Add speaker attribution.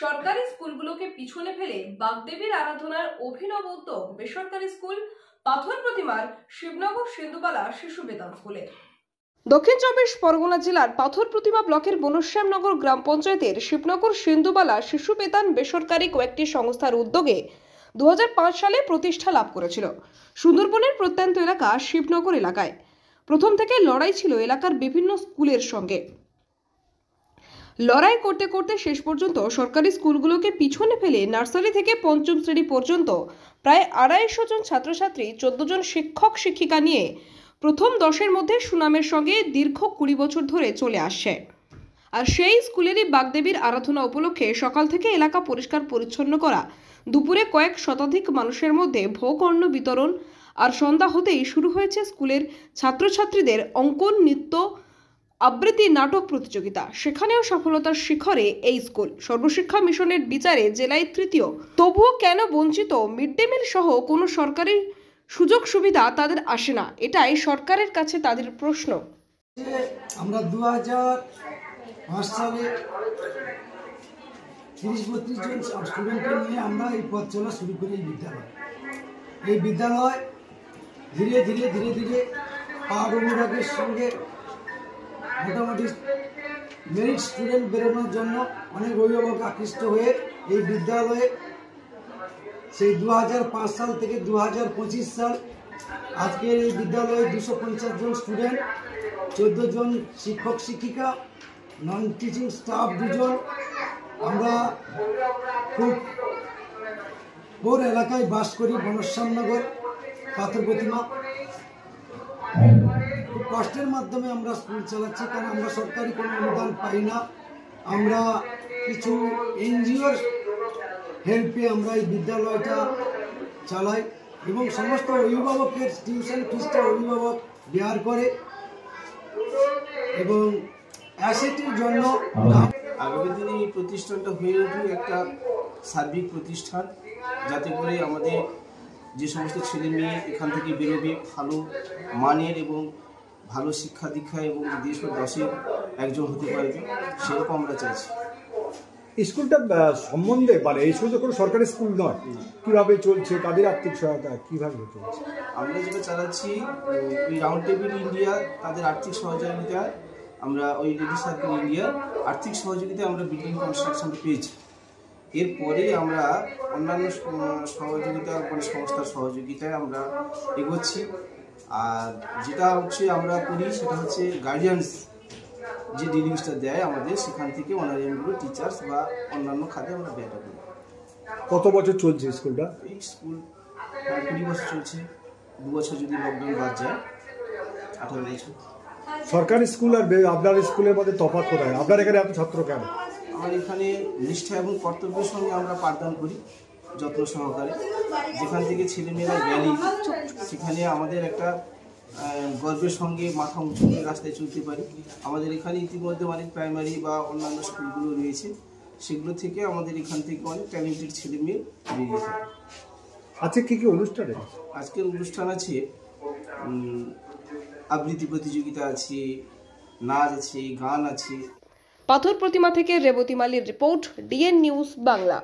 Speaker 1: সরকারি স্কুলগুলোকে পিছনে ফেলে বাগদেবীর আরাধনার অভিনব উদ্যোগ বেসরকারি স্কুল পাথর প্রতিমার শিবনগর সিন্ধুবালা শিশু বেতান স্কুলে। দক্ষিণ চব্বিশ পরগনা জেলার পাথর প্রতিমা ব্লকের বনশ্যামনগর গ্রাম পঞ্চায়েতের শিবনগর সিন্ধুবালা শিশু বেতান বেসরকারি কয়েকটি সংস্থার উদ্যোগে 2005 সালে প্রতিষ্ঠা লাভ করেছিল। সুন্দরবনের প্রত্যন্ত এলাকা শিবনগর এলাকায় প্রথম থেকে লড়াই ছিল এলাকার বিভিন্ন স্কুলের সঙ্গে। লড়াই করতে করতে শেষ পর্যন্ত সরকারি স্কুলগুলোকে পিছনে ফেলে নার্সারি থেকে পঞ্চম শ্রেণী পর্যন্ত প্রায় 250 জন ছাত্রছাত্রী 14 জন শিক্ষক শিক্ষিকা নিয়ে প্রথম 10-এর মধ্যে সুনামের সঙ্গে দীর্ঘ 20 বছর ধরে চলে আসছে। আর সেই স্কুলেরই বাগদেবীর আরাধনা উপলক্ষে সকাল থেকে এলাকা পরিষ্কার পরিচ্ছন্ন করা, দুপুরে কয়েক শতাধিক মানুষের মধ্যে ভোগ অন্ন বিতরণ, আর সন্ধ্যা হতেই শুরু হয়েছে স্কুলের ছাত্রছাত্রীদের অঙ্কন, নৃত্য, আবৃত্তি, নাটক প্রতিযোগিতা। সেখানেও সফলতার শিখরে এই স্কুল। সর্বশিক্ষা মিশনের বিচারে জেলায় তৃতীয়। তবুও কেন বঞ্চিত? মিড ডে মিল সহ কোনো সরকারি সুযোগ সুবিধা তাদের আসে না, এটাই সরকারের কাছে তাদের প্রশ্ন।
Speaker 2: আমরা 2005 সালে 30-32 জন স্টুডেন্টকে নিয়ে আমরা এই পথ চলা শুরু করি। এই বিদ্যালয় ধীরে ধীরে ধীরে ধীরে পাহাড় অনুরাগের সঙ্গে মোটামুটি মেরিট স্টুডেন্ট বেরোনোর জন্য অনেক অভিভাবক আকৃষ্ট হয়ে এই বিদ্যালয়ে সেই 2005 সাল থেকে 2025 সাল আজকের এই বিদ্যালয়ে 250 জন স্টুডেন্ট, 14 জন শিক্ষক শিক্ষিকা, নন টিচিং স্টাফ 2 জন। আমরা খুব ওর এলাকায় বাস করি, বনশ্যামনগর পাথর প্রতিমা। খুব কষ্টের মাধ্যমে আমরা স্কুল চালাচ্ছি, কারণ আমরা সরকারি কোনো অনুদান পাই না। আমরা কিছু এনজিওর হেল্পে আমরা এই বিদ্যালয়টা চালাই এবং সমস্ত অভিভাবকের টিউশন ফিসটা অভিভাবক বেয়ার করে এবং অ্যাসেটের জন্য
Speaker 3: আগামী দিনে এই প্রতিষ্ঠানটা হয়ে উঠবে একটা সার্বিক প্রতিষ্ঠান, যাতে করে আমাদের যে সমস্ত ছেলে মেয়ে এখান থেকে বেরোবে ভালো মানের এবং ভালো শিক্ষা দীক্ষা এবং দেশ ও দশের একজন হতে পারবে, সেরকম আমরা চাইছি।
Speaker 4: স্কুলটা সম্বন্ধে মানে এই স্কুল তো কোনো সরকারি স্কুল নয়, কীভাবে চলছে, তাদের আর্থিক সহায়তা কীভাবে চলছে?
Speaker 3: আমরা যেটা চালাচ্ছি ওই রাউন্ড টেবিল ইন্ডিয়া তাদের আর্থিক সহযোগিতা, আমরা ওই লেডি সার্কেল ইন্ডিয়ার আর্থিক সহযোগিতায় আমরা বিল্ডিং কনস্ট্রাকশনটা পেয়েছি। এরপরে আমরা অন্যান্য সহযোগিতা মানে সংস্থার সহযোগিতায় আমরা এগোচ্ছি। আর যেটা হচ্ছে আমরা করি সেটা হচ্ছে গার্ডিয়ানস যে ডিলিংসটা দেয় আমাদের, সেখান থেকে অনারিয়ামগুলো টিচার্স বা অন্যান্য খাতে আমরা ব্যয়টা করি।
Speaker 4: কত বছর চলছে স্কুলটা?
Speaker 3: এই স্কুল 20 বছর চলছে, 2 বছর যদি লকডাউন বাদ যায় 18 বছর।
Speaker 4: সরকারি স্কুল আর আপনার স্কুলের মধ্যে তফাৎ কোথায়? আপনার এখানে এত ছাত্র কেন?
Speaker 3: আমার এখানে নিষ্ঠা এবং কর্তব্যের সঙ্গে আমরা পাঠদান করি যত্ন সহকারে। যেখান থেকে ছেলেমেয়েরা গেলি সেখানে আমাদের একটা গর্বের সঙ্গে মাথা উঁচু করে রাস্তায় চলতে পারি। আমাদের এখানে ইতিমধ্যে অনেক প্রাইমারি বা অন্যান্য স্কুলগুলো রয়েছে, সেগুলো থেকে আমাদের এখান থেকে অনেক ট্যালেন্টেড ছেলেমেয়ে বেরিয়ে থাকে।
Speaker 4: আজকে কী কী অনুষ্ঠান?
Speaker 3: আজকের অনুষ্ঠান আছে আবৃত্তি প্রতিযোগিতা আছে, নাচ আছে, গান আছে।
Speaker 1: পাথর প্রতিমা থেকে রেবতী মালির রিপোর্ট, ডিএন নিউজ বাংলা।